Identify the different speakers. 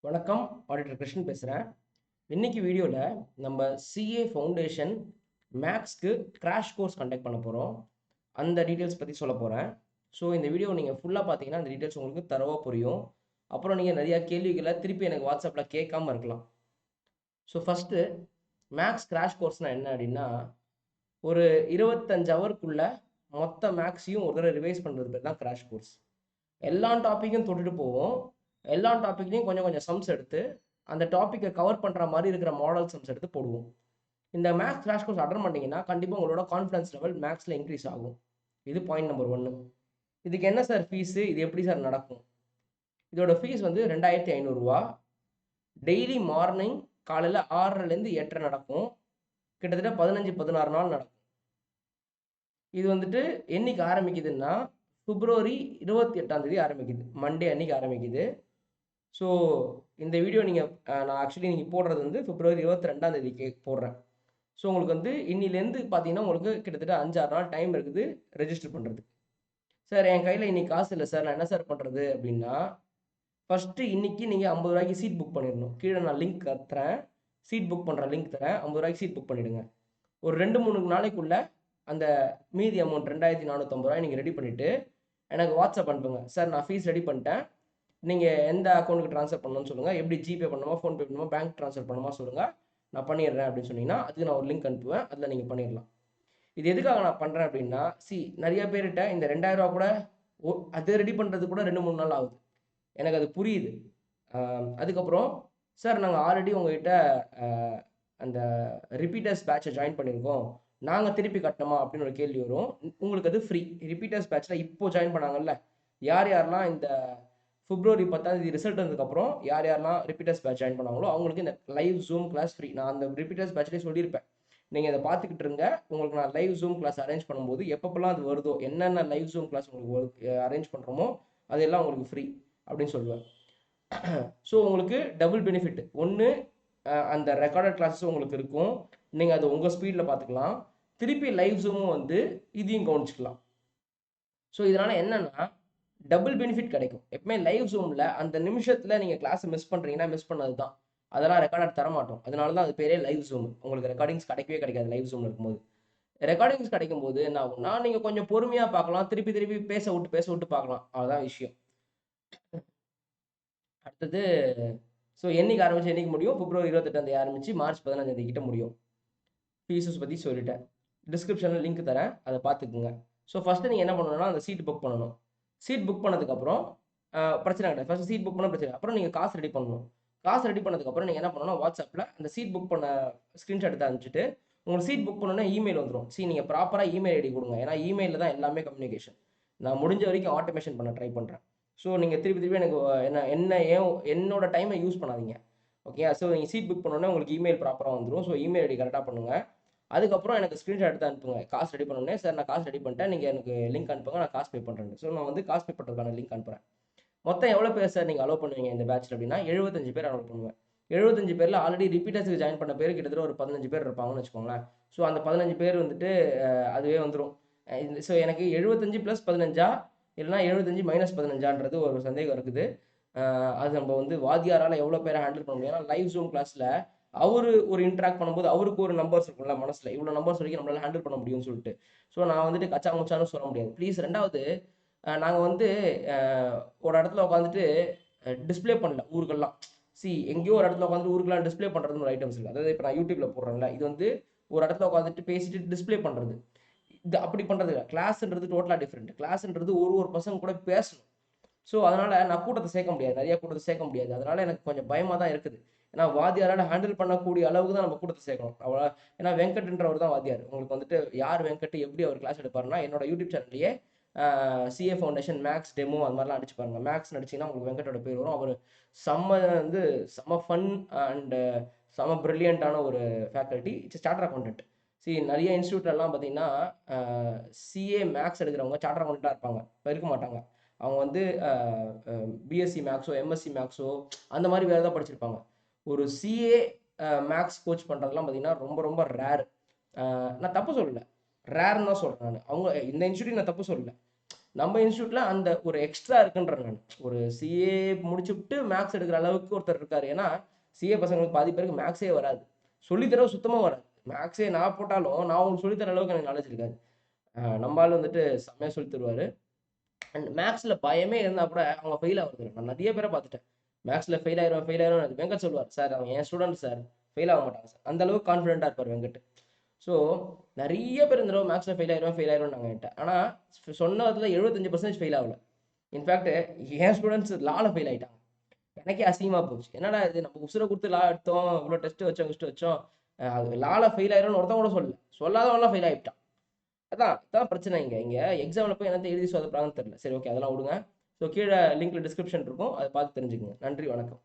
Speaker 1: வணக்கம். ஆடிட்டர் கிருஷ்ணன் பேசுகிறேன். இன்னைக்கு வீடியோவில் நம்ம சிஏ ஃபவுண்டேஷன் மேக்ஸ்க்கு கிராஷ் கோர்ஸ் கண்டக்ட் பண்ண போகிறோம். அந்த டீட்டெயில்ஸ் பற்றி சொல்ல போகிறேன். ஸோ இந்த வீடியோ நீங்கள் ஃபுல்லாக பார்த்தீங்கன்னா அந்த டீட்டெயில்ஸ் உங்களுக்கு தரவாக புரியும். அப்புறம் நீங்கள் நிறையா கேள்விகளை திருப்பி எனக்கு வாட்ஸ்அப்பில் கேட்காம இருக்கலாம். ஸோ ஃபஸ்ட்டு மேக்ஸ் கிராஷ் கோர்ஸ்னால் என்ன அப்படின்னா, ஒரு 25 ஹவருக்குள்ள மொத்த மேக்ஸையும் ஒரு தடவை ரிவைஸ் பண்ணுறது பேர் தான் கிராஷ் கோர்ஸ். எல்லா டாப்பிக்கும் தொட்டுட்டு போவோம். எல்லா டாப்பிக்லையும் கொஞ்சம் கொஞ்சம் சம்ஸ் எடுத்து அந்த டாப்பிக்கை கவர் பண்ணுற மாதிரி இருக்கிற மாடல் சம்ஸ் எடுத்து போடுவோம். இந்த மேக்ஸ் கிராஷ் கோர்ஸ் அட்டன் பண்ணிங்கன்னா கண்டிப்பாக உங்களோட கான்ஃபிடன்ஸ் லெவல் மேக்ஸில் இன்க்ரீஸ் ஆகும். இது பாயிண்ட் நம்பர் 1. இதுக்கு என்ன சார் ஃபீஸு, இது எப்படி சார் நடக்கும்? இதோட ஃபீஸ் வந்து 2500 ரூபா. டெய்லி மார்னிங் காலையில் 6:30லேருந்து 8:30 நடக்கும். கிட்டத்தட்ட 15-16 நாள் நடக்கும். இது வந்துட்டு என்னைக்கு ஆரம்பிக்குதுன்னா பிப்ரவரி 28ஆம் தேதி ஆரம்பிக்குது. மண்டே அன்னைக்கு ஆரம்பிக்குது. ஸோ இந்த வீடியோ நீங்கள் நான் ஆக்சுவலி நீங்கள் போடுறது வந்து பிப்ரவரி 22ஆம் தேதிக்கு போடுறேன். ஸோ உங்களுக்கு வந்து இன்னிலேருந்து பார்த்தீங்கன்னா உங்களுக்கு கிட்டத்தட்ட 5-6 நாள் டைம் இருக்குது ரெஜிஸ்டர் பண்ணுறதுக்கு. சார் என் கையில் இன்னைக்கு காசு இல்லை சார், நான் என்ன சார் பண்ணுறது அப்படின்னா, ஃபஸ்ட்டு இன்னைக்கு நீங்கள் 50 ரூபாய்க்கு சீட் புக் பண்ணிடணும். கீழே நான் லிங்க் தரேன், சீட் புக் பண்ணுற லிங்க் தரேன். 50 ரூபாய்க்கு சீட் புக் பண்ணிவிடுங்க. ஒரு 2-3 நாளைக்குள்ள அந்த மீதி அமௌண்ட் 2450 ரூபாய் நீங்கள் ரெடி பண்ணிவிட்டு எனக்கு வாட்ஸ்அப் அனுப்புங்க. சார் நான் ஃபீஸ் ரெடி பண்ணிட்டேன், நீங்கள் எந்த அக்கௌண்ட்டுக்கு ட்ரான்ஸ்ஃபர் பண்ணணும்னு சொல்லுங்கள், எப்படி ஜிபே பண்ணணுமா, ஃபோன்பே பண்ணணுமா, பேங்க் ட்ரான்ஸ்ஃபர் பண்ணணுமா சொல்லுங்கள், நான் பண்ணிடுறேன் அப்படின்னு சொன்னீங்கன்னா அதுக்கு நான் ஒரு லிங்க் அனுப்புவேன், அதில் நீங்கள் பண்ணிடலாம். இது எதுக்காக நான் பண்ணுறேன் அப்படின்னா, நிறைய பேர்கிட்ட இந்த 2000 ரூபா கூட அது ரெடி பண்ணுறது கூட 2-3 நாள் ஆகுது. எனக்கு அது புரியுது. அதுக்கப்புறம் சார் நாங்கள் ஆல்ரெடி உங்ககிட்ட அந்த ரிப்பீட்டர்ஸ் பேட்சை ஜாயின் பண்ணியிருக்கோம், நாங்கள் திருப்பி கட்டணுமா அப்படின்னு ஒரு கேள்வி வரும். உங்களுக்கு அது ஃப்ரீ. ரிப்பீட்டர்ஸ் பேட்சில் இப்போ ஜாயின் பண்ணாங்கல்ல, யார் யாரெல்லாம் இந்த பிப்ரவரி 10ஆம் தேதி ரிசல்ட் வந்ததுக்கப்புறம் யார் யாரெல்லாம் ரிப்பீட்டர்ஸ் பேட்ச் ஜாயின் பண்ணாங்களோ அவங்களுக்கு இந்த லைவ் ஜூம் கிளாஸ் ஃப்ரீ. நான் அந்த ரிப்பீட்டர்ஸ் பேட்ச்லேயே சொல்லியிருப்பேன், நீங்கள் இதை பார்த்துக்கிட்டு இருங்க, உங்களுக்கு நான் லைவ் ஜூம் கிளாஸ் அரேஞ்ச் பண்ணும்போது எப்பப்பெல்லாம் அது வருதோ, என்னென்ன லைவ் ஜூம் கிளாஸ் உங்களுக்கு அரேஞ்ச் பண்ணுறோமோ அதெல்லாம் உங்களுக்கு ஃப்ரீ அப்படின்னு சொல்லுவேன். ஸோ உங்களுக்கு டபுள் பெனிஃபிட். ஒன்று, அந்த ரெக்கார்டட் கிளாஸஸ் உங்களுக்கு இருக்கும், நீங்கள் அதை உங்கள் ஸ்பீடில் பார்த்துக்கலாம். திருப்பி லைவ் ஜூமும் வந்து இதையும் கவனிச்சிக்கலாம். ஸோ இதனால் என்னென்னா டபுள் பெனிஃபிட் கிடைக்கும். எப்பவுமே லைவ் ஜூமில் அந்த நிமிஷத்தில் நீங்கள் கிளாஸை மிஸ் பண்ணுறீங்கன்னா மிஸ் பண்ணது தான், அதெல்லாம் ரெக்கார்ட் தர மாட்டோம். அதனால தான் அது பேரே லைவ் ஜூம். உங்களுக்கு ரெக்கார்டிங்ஸ் கிடைக்கவே கிடைக்காது லைவ் ஜூமில் இருக்கும்போது. ரெக்கார்டிங்ஸ் கிடைக்கும் போது என்ன ஆகும்னா நீங்கள் கொஞ்சம் பொறுமையாக பார்க்கலாம், திருப்பி திருப்பி பேச விட்டு பார்க்கலாம், அவ்வளோதான் விஷயம். அடுத்தது, ஸோ என்னைக்கு ஆரம்பிச்சு என்னைக்கு முடியும்? பிப்ரவரி 28ஆம் தேதி ஆரம்பிச்சு மார்ச் 15ஆம் தேதி கிட்ட முடியும். ஃபீஸஸ் பற்றி சொல்லிட்டேன். டிஸ்கிரிப்ஷனில் லிங்க் தரேன், அதை பார்த்துக்குங்க. ஸோ ஃபஸ்ட்டு நீங்கள் என்ன பண்ணணும்னா அந்த சீட் புக் பண்ணணும். சீட் புக் பண்ணதுக்கப்புறம் பிரச்சனை கிடையாது. ஃபஸ்ட்டு சீட் புக் பண்ண பிரச்சனை, அப்புறம் நீங்கள் காசு ரெடி பண்ணணும். காசு ரெடி பண்ணதுக்கப்புறம் நீங்கள் என்ன பண்ணணும்னா வாட்ஸ்அப்பில் அந்த சீட் புக் பண்ண ஸ்க்ரீன்ஷாட் எடுத்து அனுப்பிச்சிட்டு உங்களுக்கு சீட் புக் பண்ணணுன்னா இமெயில் வந்துடும். நீங்கள் ப்ராப்பராக இமெயில் ஐடி கொடுங்க, ஏன்னா இமெயிலில் தான் எல்லாமே கம்யூனிகேஷன். நான் முடிஞ்ச வரைக்கும் ஆட்டோமேஷன் பண்ண ட்ரை பண்ணுறேன். ஸோ நீங்கள் திருப்பி திருப்பி எனக்கு என்னோட டைமை யூஸ் பண்ணாதீங்க, ஓகே? ஸோ நீங்கள் சீட் புக் பண்ணோன்னே உங்களுக்கு இமெயில் ப்ராப்பராக வந்துடும். ஸோ இமெயில் ஐடி கரெக்டாக பண்ணுங்கள். அதுக்கப்புறம் எனக்கு ஸ்க்ரீன்ஷாட் எடுத்து அனுப்புங்க. காசு ரெடி பண்ணோன்னே, சார் நான் காசு ரெடி பண்ணிட்டேன், நீங்கள் எனக்கு லிங்க் அனுப்புங்க, நான் காசு பே பண்ணுறேன். ஸோ நான் வந்து காசு பே பண்ணுறதுக்கான லிங்க் அனுப்புகிறேன். மொத்தம் எவ்வளோ பேர் சார் நீங்கள் அலோவ் பண்ணுவீங்க இந்த பேட்சில் அப்படின்னா, 75 பேர் அலோவ் பண்ணுவேன். 75 பேரில் ஆல்ரெடி ரிப்பீட்டர்ஸுக்கு ஜாயின் பண்ண பேர் கிட்டத்தட்ட ஒரு 15 பேர் இருப்பாங்கன்னு வச்சுக்கோங்களேன். ஸோ அந்த 15 பேர் வந்துட்டு அதுவே வந்துடும். ஸோ எனக்கு 75 + 15 இல்லைனா 75 - 15 ஒரு சந்தேகம் இருக்குது. அது நம்ம வந்து வாத்தியாரால் எவ்வளோ பேரை ஹேண்டில் பண்ண முடியும்? ஏன்னா லைவ் ஜூம் கிளாஸில் அவரு ஒரு இன்ட்ராக்ட் பண்ணும்போது அவருக்கு ஒரு நம்பர்ஸ் இருக்கும்ல மனசில், இவ்வளோ நம்பர்ஸ் வரைக்கும் நம்மளால ஹேண்டில் பண்ண முடியும்னு சொல்லிட்டு. ஸோ நான் வந்துட்டு கச்சா முச்சான்னு சொல்ல முடியாது ப்ளீஸ். ரெண்டாவது, நாங்கள் வந்து ஒரு இடத்துல உட்காந்துட்டு டிஸ்பிளே பண்ணல ஊருக்கெல்லாம். எங்கேயோ ஒரு இடத்துல உட்காந்து ஊருக்கெல்லாம் டிஸ்பிளே பண்ணுறதுன்னு ஒரு ஐட்டம்ஸ் இருக்குது. அதாவது இப்போ நான் யூடியூப்ல போடுறேன்ல, இது வந்து ஒரு இடத்துல உட்காந்துட்டு பேசிட்டு டிஸ்பிளே பண்ணுறது. இது அப்படி பண்ணுறது இல்லை. கிளாஸ்ன்றது டோட்டலாக டிஃப்ரெண்ட். கிளாஸ்ன்றது ஒரு பசங்க கூட பேசணும். ஸோ அதனால் நான் கூட்டத்தை சேர்க்க முடியாது, நிறைய கூட்டத்தை சேர்க்க முடியாது. அதனால் எனக்கு கொஞ்சம் பயமாக தான் இருக்குது. ஏன்னா வாத்தியாரால் ஹேண்டில் பண்ணக்கூடிய அளவுக்கு தான் நம்ம கூட்டத்தை சேர்க்கணும் அவ்வளோ. ஏன்னா வெங்கட்ன்றவர் தான் வாத்தியார். உங்களுக்கு வந்துட்டு யார் வெங்கட், எப்படி அவர் கிளாஸ் எடுப்பாருன்னா, என்னோட யூடியூப் சேனல்லையே சிஏ ஃபவுண்டேஷன் மேக்ஸ் டெமோ அது மாதிரிலாம் அடிச்சு பாருங்க. மேக்ஸ் நடிச்சிங்கன்னா உங்களுக்கு வெங்கட்டோட பேர் வரும். அவர் செம்ம ஃபன் அண்டு செம்ம ப்ரில்லியண்ட்டான ஒரு ஃபேக்கல்ட்டி. Charter accountant. நிறைய இன்ஸ்டியூட்லலாம் பார்த்தீங்கன்னா சிஏ மேக்ஸ் எடுக்கிறவங்க சார்ட்டர் அக்கௌண்டண்ட்டாக இருப்பாங்க, இருக்க மாட்டாங்க. அவங்க வந்து பிஎஸ்சி மேக்ஸோ எம்எஸ்சி மேக்ஸோ அந்த மாதிரி வேறு ஏதாவது படிச்சிருப்பாங்க. ஒரு சிஏ மேக்ஸ் கோச் பண்ணுறதுலாம் பார்த்தீங்கன்னா ரொம்ப ரொம்ப ரேர். நான் தப்பு சொல்லலை, ரேர்னு தான் சொல்கிறேன் நான். அவங்க இந்த இன்ஸ்டியூட் நான் தப்பு சொல்லலை. நம்ம இன்ஸ்டியூட்டில் அந்த ஒரு எக்ஸ்ட்ரா இருக்குன்ற நான் ஒரு சிஏ முடிச்சுட்டு மேக்ஸ் எடுக்கிற அளவுக்கு ஒருத்தர் இருக்காரு. ஏன்னா சிஏ பசங்களுக்கு பாதி பேருக்கு மேக்ஸே வராது, சொல்லித்தர சுத்தமாக வராது. மேக்ஸே நான் போட்டாலும் நான் உங்களுக்கு சொல்லித்தர அளவுக்கு எனக்கு நாலேஜ் இருக்காது. நம்மளால வந்துட்டு செம்மையாக சொல்லி தருவார். அண்ட் மேக்ஸில் பயமே இருந்தால் கூட அவங்க ஃபெயில் ஆகுறது. நான் நிறைய பேரை பார்த்துட்டேன், மேக்ஸில் ஃபெயில் ஆயிரும் ஃபெயில் ஆயிரும். வெங்கட் சொல்லுவார், சார் அவங்க என் ஸ்டூடெண்ட் சார், ஃபெயில் ஆக மாட்டாங்க சார். அந்த அளவுக்கு கான்ஃபிடென்ட்டாக இருப்பார் வெங்கட். ஸோ நிறைய பேர் இந்த தடவை மேக்ஸில் ஃபெயில் ஆயிரும் நாங்கள் என்கிட்ட. ஆனால் சொன்னதில் 75% ஃபெயில் ஆகல. இன்ஃபேக்ட் என் ஸ்டூடெண்ட்ஸ் லாவில் ஃபெயில் ஆகிட்டாங்க. எனக்கே அசிங்கமாக போச்சு. என்னடா இது, நம்ம உசுரை கொடுத்து லா எடுத்தோம், இவ்வளோ டெஸ்ட்டு வச்சோம், அது லாவில் ஃபெயில் ஆயிரும்னு ஒருத்தன் கூட சொல்லாதவன்லாம் ஃபெயில் ஆகிட்டான். அதான் பிரச்சனை. இங்கே எக்ஸாமில் போய் என்னத்தை எழுதி சொதப்புறாங்கன்னு தெரியல. சரி, ஓகே, அதெல்லாம் விடுங்க. ஸோ கீழே லிங்க்ல டிஸ்கிரிப்ஷன் இருக்கும், அதை பார்த்து தெரிஞ்சுக்கோங்க. நன்றி, வணக்கம்.